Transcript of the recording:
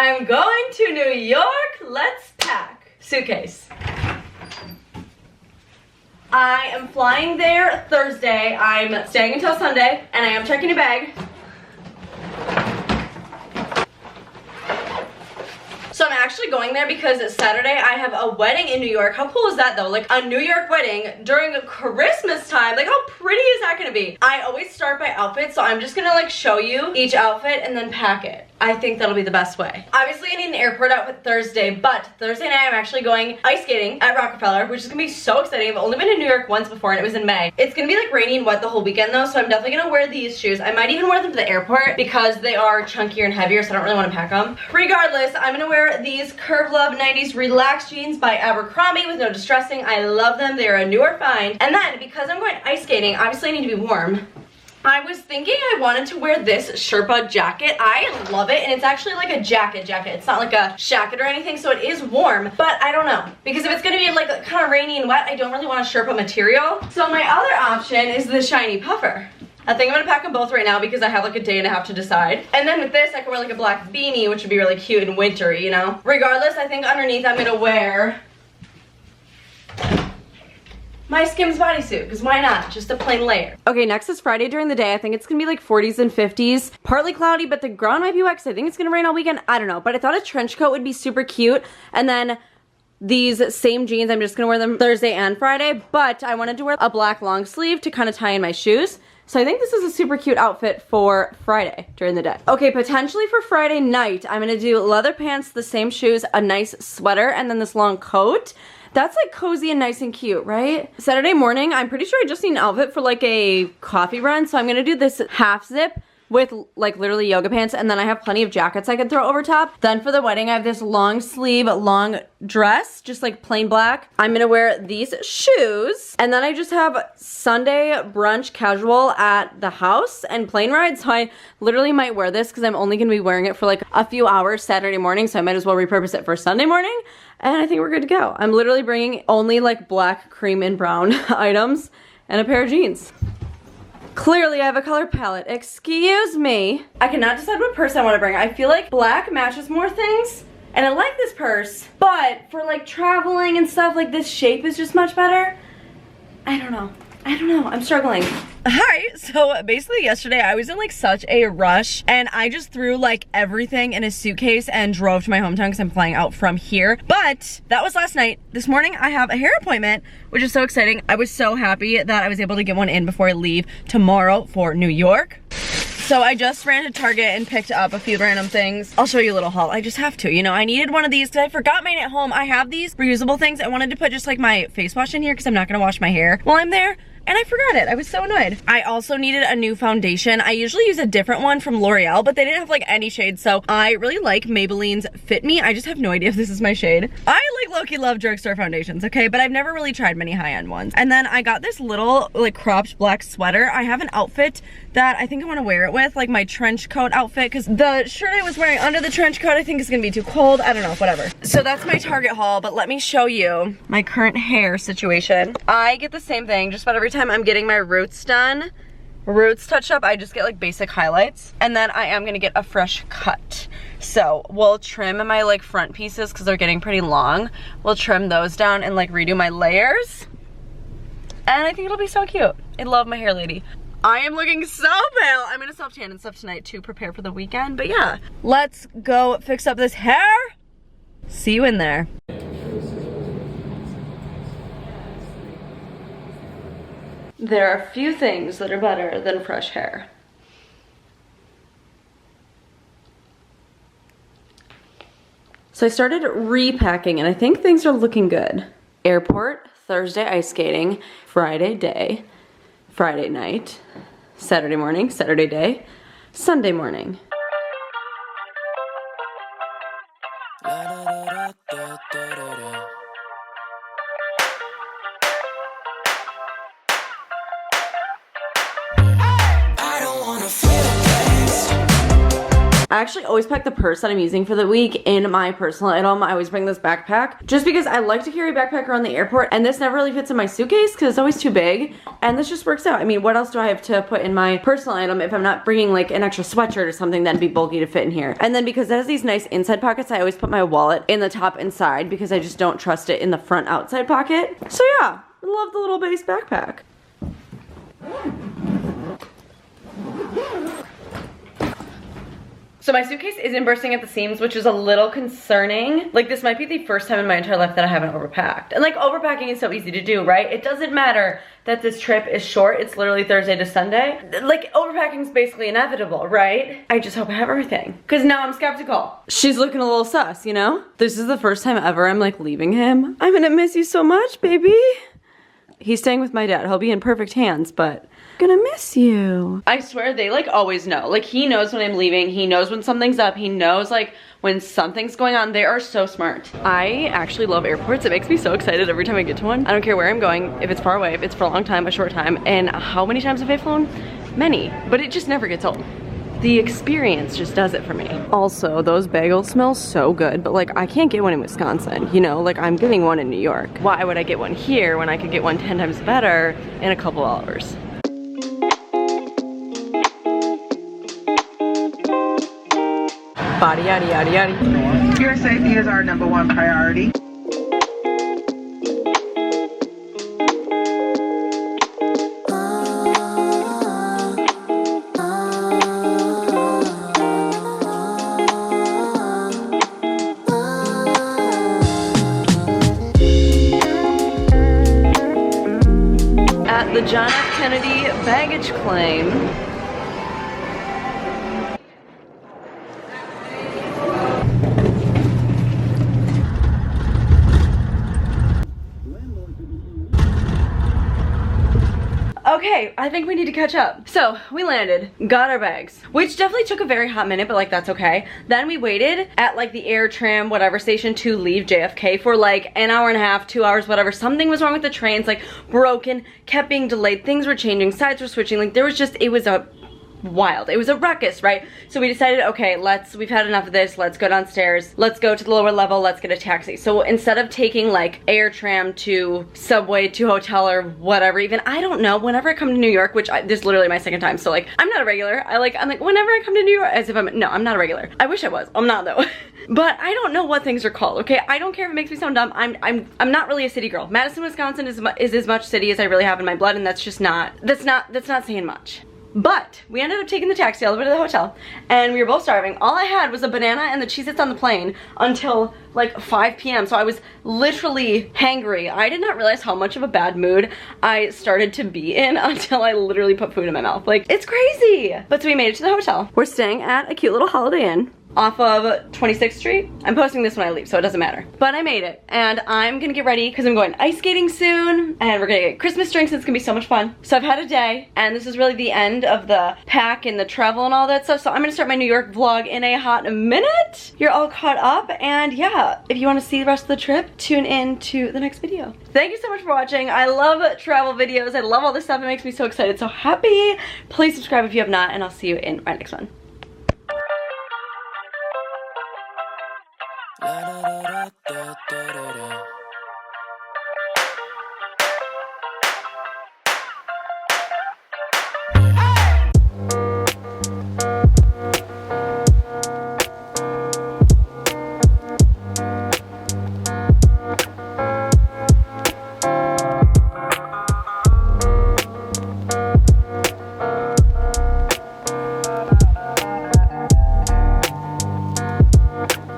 I'm going to New York. Let's pack. Suitcase. I am flying there Thursday. I'm staying until Sunday, and I am checking a bag. So I'm actually going there because Saturday I have a wedding in New York. How cool is that though? Like a New York wedding during Christmas time. Like how pretty is that gonna be? I always start by outfits, so I'm just gonna like show you each outfit and then pack it. I think that'll be the best way. Obviously I need an airport outfit Thursday, but Thursday night I'm actually going ice skating at Rockefeller, which is gonna be so exciting. I've only been to New York once before and it was in May. It's gonna be like rainy and wet the whole weekend though, so I'm definitely gonna wear these shoes. I might even wear them to the airport because they are chunkier and heavier, so I don't really wanna pack them. Regardless, I'm gonna wear these Curve Love 90s Relaxed jeans by Abercrombie with no distressing. I love them, they're a newer find. And then because I'm going ice skating, obviously I need to be warm. I was thinking I wanted to wear this Sherpa jacket. I love it, and it's actually like a jacket. It's not like a shacket or anything, so it is warm, but I don't know. Because if it's gonna be like kind of rainy and wet, I don't really want a Sherpa material. So my other option is the shiny puffer. I think I'm gonna pack them both right now because I have like a day and a half to decide. And then with this, I can wear like a black beanie, which would be really cute and wintry, you know? Regardless, I think underneath I'm gonna wear my Skims bodysuit, because why not? Just a plain layer. Okay, next is Friday during the day. I think it's gonna be like 40s and 50s. Partly cloudy, but the ground might be wet because I think it's gonna rain all weekend. I don't know, but I thought a trench coat would be super cute. And then these same jeans, I'm just gonna wear them Thursday and Friday, but I wanted to wear a black long sleeve to kind of tie in my shoes. So I think this is a super cute outfit for Friday during the day. Okay, potentially for Friday night, I'm gonna do leather pants, the same shoes, a nice sweater, and then this long coat. That's like cozy and nice and cute, right? Saturday morning, I'm pretty sure I just need an outfit for like a coffee run. So I'm gonna do this half zip with like literally yoga pants, and then I have plenty of jackets I could throw over top. Then for the wedding, I have this long sleeve, long dress, just like plain black. I'm gonna wear these shoes, and then I just have Sunday brunch casual at the house and plane ride, so I literally might wear this because I'm only gonna be wearing it for like a few hours Saturday morning, so I might as well repurpose it for Sunday morning, and I think we're good to go. I'm literally bringing only like black, cream, and brown items and a pair of jeans. Clearly, I have a color palette. Excuse me. I cannot decide what purse I want to bring. I feel like black matches more things, and I like this purse, but for like traveling and stuff, like this shape is just much better. I don't know. I'm struggling. Hi, so basically yesterday I was in like such a rush and I just threw like everything in a suitcase and drove to my hometown because I'm flying out from here. But that was last night. This morning I have a hair appointment, which is so exciting. I was so happy that I was able to get one in before I leave tomorrow for New York. So I just ran to Target and picked up a few random things. I'll show you a little haul. I just have to, you know, I needed one of these because I forgot mine at home. I have these reusable things. I wanted to put just like my face wash in here because I'm not gonna wash my hair while I'm there. And I forgot it. I was so annoyed. I also needed a new foundation. I usually use a different one from L'Oreal, but they didn't have like any shades. So I really like Maybelline's Fit Me. I just have no idea if this is my shade. I like low-key love drugstore foundations, okay? But I've never really tried many high-end ones. And then I got this little like cropped black sweater. I have an outfit that I think I want to wear it with, like my trench coat outfit, because the shirt I was wearing under the trench coat I think is gonna be too cold. I don't know, whatever. So that's my Target haul, but let me show you my current hair situation. I get the same thing just about every time I'm getting my roots done, roots touched up, I just get like basic highlights, and then I am gonna get a fresh cut. So we'll trim my like front pieces because they're getting pretty long. We'll trim those down and like redo my layers, and I think it'll be so cute. I love my hair lady. I am looking so pale. I'm gonna self-tan and stuff tonight to prepare for the weekend, but yeah. Let's go fix up this hair. See you in there. There are few things that are better than fresh hair. So I started repacking and I think things are looking good. Airport, Thursday ice skating, Friday day, Friday night, Saturday morning, Saturday day, Sunday morning. I actually always pack the purse that I'm using for the week in my personal item. I always bring this backpack just because I like to carry a backpack around the airport, and this never really fits in my suitcase because it's always too big, and this just works out. I mean, what else do I have to put in my personal item if I'm not bringing like an extra sweatshirt or something that'd be bulky to fit in here? And then because it has these nice inside pockets, I always put my wallet in the top and side because I just don't trust it in the front outside pocket. So yeah, I love the little base backpack. So my suitcase isn't bursting at the seams, which is a little concerning. Like, this might be the first time in my entire life that I haven't overpacked. And like, overpacking is so easy to do, right? It doesn't matter that this trip is short. It's literally Thursday to Sunday. Like, overpacking is basically inevitable, right? I just hope I have everything, because now I'm skeptical. She's looking a little sus, you know? This is the first time ever I'm like leaving him. I'm gonna miss you so much, baby. He's staying with my dad. He'll be in perfect hands, but gonna miss you. I swear they like always know. Like, he knows when I'm leaving. He knows when something's up. He knows like when something's going on. They are so smart. I actually love airports. It makes me so excited every time I get to one. I don't care where I'm going, if it's far away, if it's for a long time, a short time. And how many times have I flown? Many, but it just never gets old. The experience just does it for me. Also, those bagels smell so good, but like, I can't get one in Wisconsin, you know? Like, I'm getting one in New York. Why would I get one here when I could get one 10 times better in a couple hours? Body, yaddy, yaddy, yaddy. Your safety is our #1 priority. At the John F. Kennedy baggage claim. Okay, I think we need to catch up. So, we landed, got our bags, which definitely took a very hot minute, but like, that's okay. Then we waited at like the air tram, whatever station to leave JFK for like an hour and a half, 2 hours, whatever. Something was wrong with the trains, like broken, kept being delayed, things were changing, sides were switching, like there was just, it was a wild. It was a ruckus, right? So we decided, okay, we've had enough of this, let's go downstairs, let's go to the lower level, let's get a taxi. So instead of taking like air tram to subway to hotel or whatever, even, I don't know, whenever I come to New York, which this is literally my second time, so like, I'm not a regular. I'm like, whenever I come to New York, as if no, I'm not a regular. I wish I was. I'm not though. But I don't know what things are called, okay? I don't care if it makes me sound dumb. I'm not really a city girl. Madison, Wisconsin is as much city as I really have in my blood, and that's just not, that's not saying much. But we ended up taking the taxi all the way to the hotel, and we were both starving. All I had was a banana and the Cheez-Its on the plane until like 5 p.m. So I was literally hangry. I did not realize how much of a bad mood I started to be in until I literally put food in my mouth. Like, it's crazy. But so we made it to the hotel. We're staying at a cute little Holiday Inn off of 26th Street. I'm posting this when I leave, so it doesn't matter. But I made it, and I'm gonna get ready because I'm going ice skating soon, and we're gonna get Christmas drinks, and it's gonna be so much fun. So I've had a day, and this is really the end of the pack and the travel and all that stuff, so I'm gonna start my New York vlog in a hot minute. You're all caught up, and yeah, if you wanna see the rest of the trip, tune in to the next video. Thank you so much for watching. I love travel videos. I love all this stuff. It makes me so excited, so happy. Please subscribe if you have not, and I'll see you in my next one. Da da da da da da da.